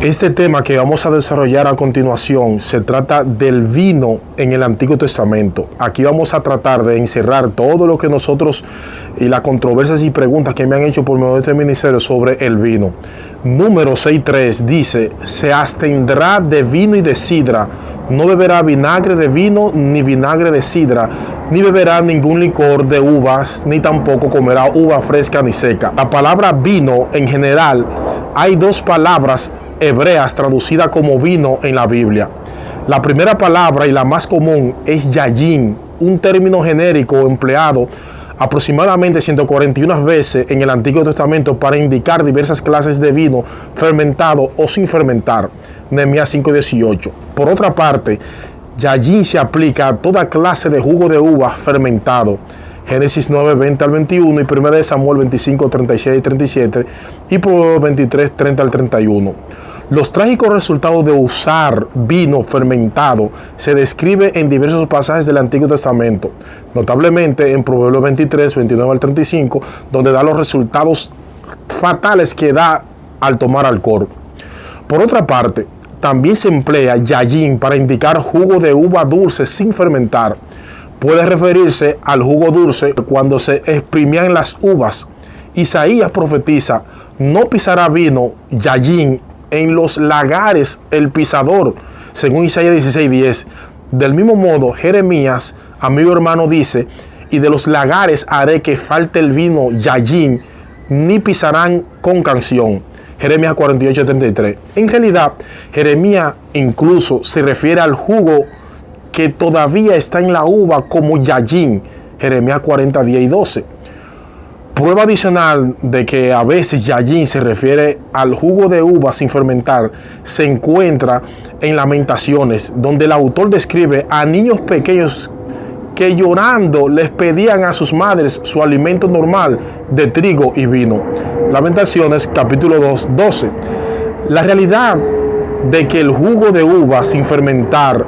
Este tema que vamos a desarrollar a continuación se trata del vino en el Antiguo Testamento. Aquí vamos a tratar de encerrar todo lo que nosotros y las controversias y preguntas que me han hecho por medio de este ministerio sobre el vino. Número 6.3 dice: se abstendrá de vino y de sidra, no beberá vinagre de vino ni vinagre de sidra, ni beberá ningún licor de uvas, ni tampoco comerá uva fresca ni seca. La palabra vino en general, hay dos palabras hebreas traducidas como vino en la Biblia. La primera palabra y la más común es yayin, un término genérico empleado aproximadamente 141 veces en el Antiguo Testamento para indicar diversas clases de vino fermentado o sin fermentar. Nehemías 5:18. Por otra parte, yayin se aplica a toda clase de jugo de uva fermentado. Génesis 9:20 al 21 y 1 Samuel 25:36 y 37 y Proverbios 23:30 al 31. Los trágicos resultados de usar vino fermentado se describe en diversos pasajes del Antiguo Testamento, notablemente en Proverbios 23:29 al 35, donde da los resultados fatales que da al tomar alcohol. Por otra parte, también se emplea yayin para indicar jugo de uva dulce sin fermentar. Puede referirse al jugo dulce cuando se exprimían las uvas. Isaías profetiza: no pisará vino, yayin, en los lagares el pisador, según Isaías 16:10. Del mismo modo, Jeremías, amigo hermano, dice: y de los lagares haré que falte el vino, yayin, ni pisarán con canción. Jeremías 48:33. En realidad, Jeremías incluso se refiere al jugo que todavía está en la uva como yayin. Jeremías 40:10 y 12. Prueba adicional de que a veces yayin se refiere al jugo de uva sin fermentar se encuentra en Lamentaciones, donde el autor describe a niños pequeños que llorando les pedían a sus madres su alimento normal de trigo y vino. Lamentaciones capítulo 2, 12. La realidad de que el jugo de uva sin fermentar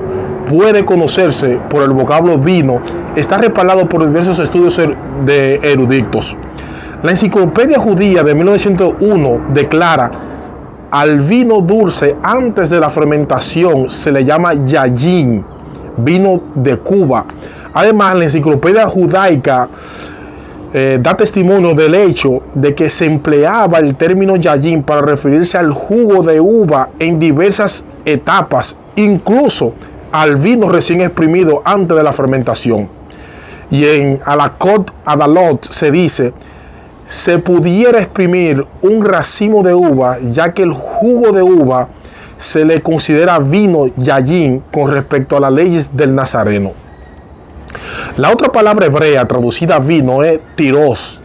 puede conocerse por el vocablo vino está respaldado por diversos estudios de eruditos. La Enciclopedia Judía de 1901 declara: al vino dulce antes de la fermentación se le llama yayin, vino de Cuba. Además, la Enciclopedia Judaica da testimonio del hecho de que se empleaba el término yayin para referirse al jugo de uva en diversas etapas, incluso al vino recién exprimido antes de la fermentación. Y en Alakot Adalot se dice: se pudiera exprimir un racimo de uva, ya que el jugo de uva se le considera vino yayin con respecto a las leyes del Nazareno. La otra palabra hebrea traducida vino es tiros,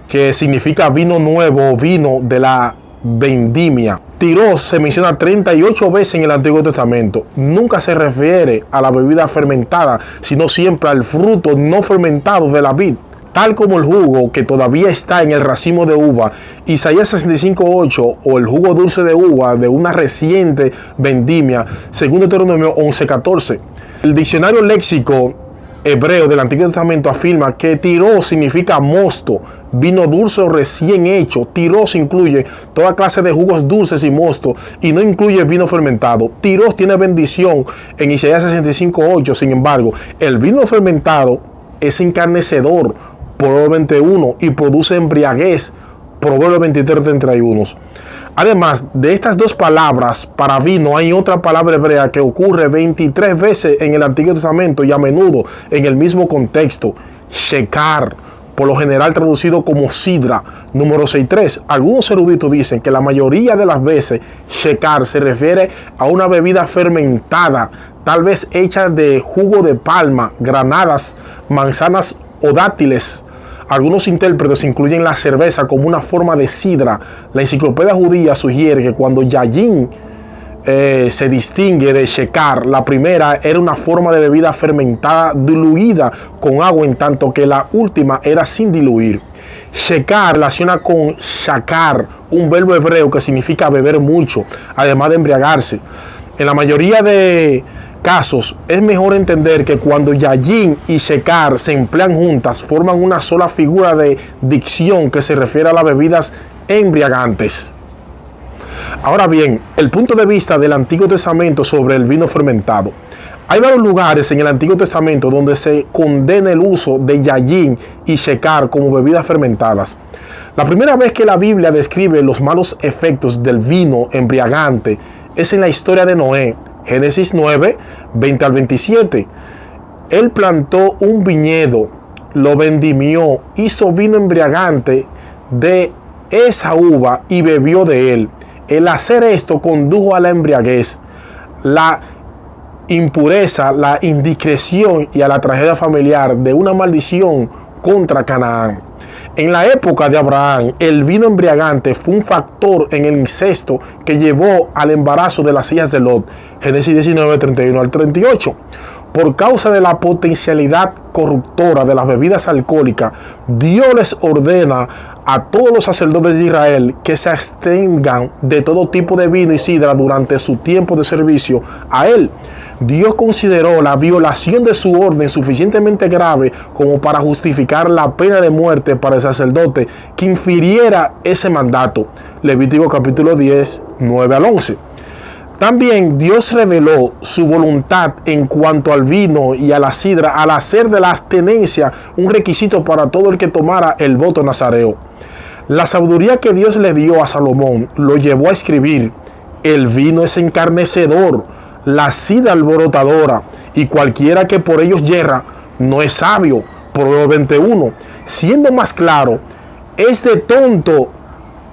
que significa vino nuevo o vino de la vendimia. Tiros se menciona 38 veces en el Antiguo Testamento. Nunca se refiere a la bebida fermentada, sino siempre al fruto no fermentado de la vid, tal como el jugo que todavía está en el racimo de uva, Isaías 65:8, o el jugo dulce de uva de una reciente vendimia, según Deuteronomio 11:14. El diccionario léxico hebreo del Antiguo Testamento afirma que tiros significa mosto, vino dulce o recién hecho. Tiros incluye toda clase de jugos dulces y mosto y no incluye vino fermentado. Tiros tiene bendición en Isaías 65:8. Sin embargo, el vino fermentado es encarnecedor, Proverbios 21, y produce embriaguez, Proverbios 23:31. Además de estas dos palabras para vino, hay otra palabra hebrea que ocurre 23 veces en el Antiguo Testamento y a menudo en el mismo contexto: shekar, por lo general traducido como sidra. Número 6.3. Algunos eruditos dicen que la mayoría de las veces shekar se refiere a una bebida fermentada, tal vez hecha de jugo de palma, granadas, manzanas o dátiles. Algunos intérpretes incluyen la cerveza como una forma de sidra. La Enciclopedia Judía sugiere que cuando yayin se distingue de shekar, la primera era una forma de bebida fermentada diluida con agua, en tanto que la última era sin diluir. Shekar relaciona con shakar, un verbo hebreo que significa beber mucho, además de embriagarse. En la mayoría de casos, es mejor entender que cuando yayin y shekar se emplean juntas, forman una sola figura de dicción que se refiere a las bebidas embriagantes. Ahora bien, el punto de vista del Antiguo Testamento sobre el vino fermentado. Hay varios lugares en el Antiguo Testamento donde se condena el uso de yayin y shekar como bebidas fermentadas. La primera vez que la Biblia describe los malos efectos del vino embriagante es en la historia de Noé, Génesis 9, 20 al 27. Él plantó un viñedo, lo vendimió, hizo vino embriagante de esa uva y bebió de él. El hacer esto condujo a la embriaguez, la impureza, la indiscreción y a la tragedia familiar de una maldición contra Canaán. En la época de Abraham, el vino embriagante fue un factor en el incesto que llevó al embarazo de las hijas de Lot. Génesis 19, 31 al 38. Por causa de la potencialidad corruptora de las bebidas alcohólicas, Dios les ordena a todos los sacerdotes de Israel que se abstengan de todo tipo de vino y sidra durante su tiempo de servicio a Él. Dios consideró la violación de su orden suficientemente grave como para justificar la pena de muerte para el sacerdote que infiriera ese mandato. Levítico capítulo 10, 9 al 11. También Dios reveló su voluntad en cuanto al vino y a la sidra al hacer de la abstenencia un requisito para todo el que tomara el voto nazareo. La sabiduría que Dios le dio a Salomón lo llevó a escribir: el vino es encarnecedor, la sidra alborotadora, y cualquiera que por ellos yerra no es sabio. Proverbios 21. Siendo más claro, es de tonto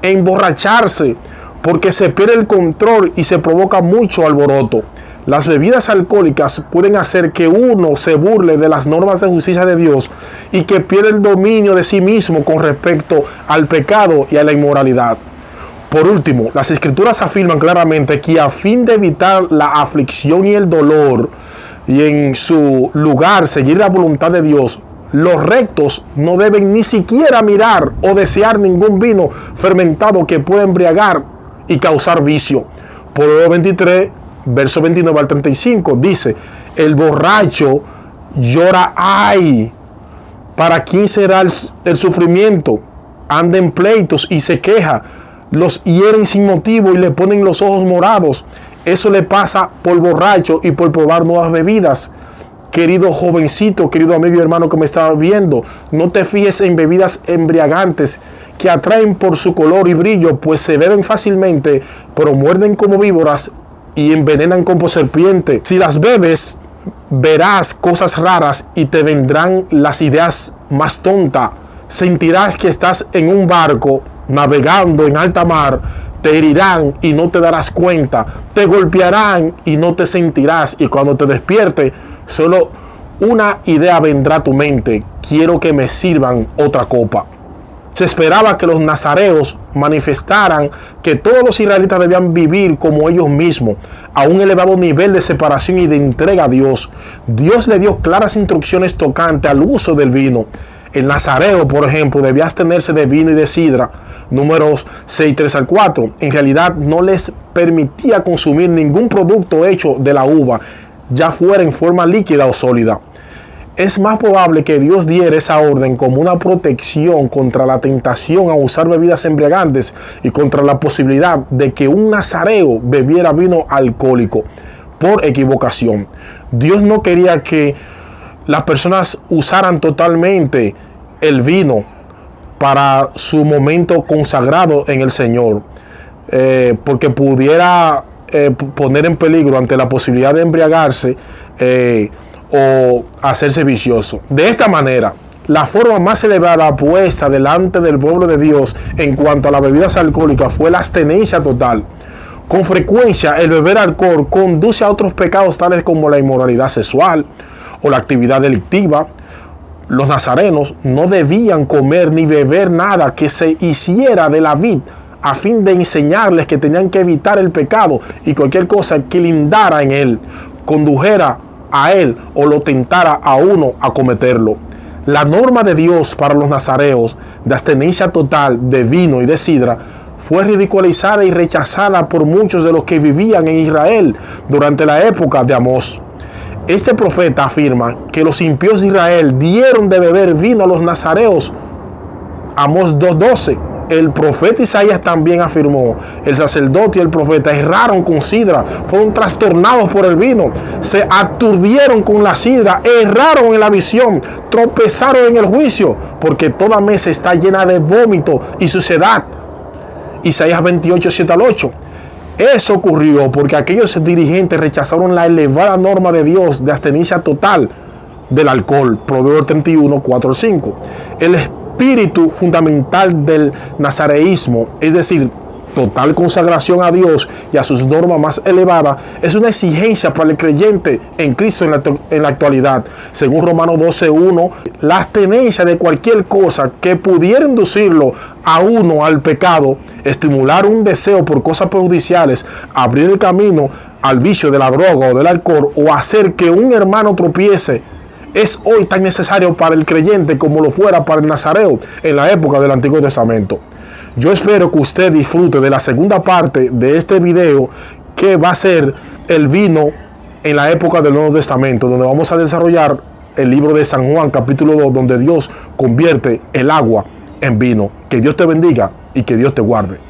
emborracharse, porque se pierde el control y se provoca mucho alboroto. Las bebidas alcohólicas pueden hacer que uno se burle de las normas de justicia de Dios y que pierda el dominio de sí mismo con respecto al pecado y a la inmoralidad. Por último, las Escrituras afirman claramente que a fin de evitar la aflicción y el dolor y en su lugar seguir la voluntad de Dios, los rectos no deben ni siquiera mirar o desear ningún vino fermentado que pueda embriagar y causar vicio. Proverbios 23, verso 29 al 35 dice: el borracho llora ay. ¿Para quién será el sufrimiento? Anda en pleitos y se queja. Los hieren sin motivo y le ponen los ojos morados. Eso le pasa por borracho y por probar nuevas bebidas. Querido jovencito, querido amigo y hermano que me está viendo, no te fijes en bebidas embriagantes que atraen por su color y brillo, pues se beben fácilmente, pero muerden como víboras y envenenan como serpiente. Si las bebes, verás cosas raras y te vendrán las ideas más tontas. Sentirás que estás en un barco navegando en alta mar. Te herirán y no te darás cuenta. Te golpearán y no te sentirás. Y cuando te despiertes, solo una idea vendrá a tu mente: quiero que me sirvan otra copa. Se esperaba que los nazareos manifestaran que todos los israelitas debían vivir como ellos mismos, a un elevado nivel de separación y de entrega a Dios. Dios le dio claras instrucciones tocantes al uso del vino. El nazareo, por ejemplo, debía abstenerse de vino y de sidra. Números 6, 3 al 4. En realidad no les permitía consumir ningún producto hecho de la uva, ya fuera en forma líquida o sólida. Es más probable que Dios diera esa orden como una protección contra la tentación a usar bebidas embriagantes y contra la posibilidad de que un nazareo bebiera vino alcohólico por equivocación. Dios no quería que las personas usaran totalmente el vino para su momento consagrado en el Señor, porque pudiera poner en peligro ante la posibilidad de embriagarse o hacerse vicioso. De esta manera, la forma más elevada puesta delante del pueblo de Dios en cuanto a las bebidas alcohólicas fue la abstenencia total. Con frecuencia, el beber alcohol conduce a otros pecados tales como la inmoralidad sexual o la actividad delictiva. Los nazarenos no debían comer ni beber nada que se hiciera de la vid, a fin de enseñarles que tenían que evitar el pecado y cualquier cosa que lindara en él, condujera a él o lo tentara a uno a cometerlo. La norma de Dios para los nazareos de abstenencia total de vino y de sidra fue ridiculizada y rechazada por muchos de los que vivían en Israel durante la época de Amós. Este profeta afirma que los impíos de Israel dieron de beber vino a los nazareos. Amós 2:12. el profeta Isaías también afirmó, el sacerdote y el profeta erraron con sidra, fueron trastornados por el vino, se aturdieron con la sidra, erraron en la visión, tropezaron en el juicio, porque toda mesa está llena de vómito y suciedad. Isaías 28, 7 al 8. Eso ocurrió porque aquellos dirigentes rechazaron la elevada norma de Dios de abstenencia total del alcohol, Proverbios 31, 4 al 5. El espíritu fundamental del nazareísmo, es decir, total consagración a Dios y a sus normas más elevadas, es una exigencia para el creyente en Cristo en la actualidad. Según Romanos 12:1, la abstenencia de cualquier cosa que pudiera inducirlo a uno al pecado, estimular un deseo por cosas perjudiciales, abrir el camino al vicio de la droga o del alcohol, o hacer que un hermano tropiece, es hoy tan necesario para el creyente como lo fuera para el nazareo en la época del Antiguo Testamento. Yo espero que usted disfrute de la segunda parte de este video, que va a ser el vino en la época del Nuevo Testamento, donde vamos a desarrollar el libro de San Juan, capítulo 2, donde Dios convierte el agua en vino. Que Dios te bendiga y que Dios te guarde.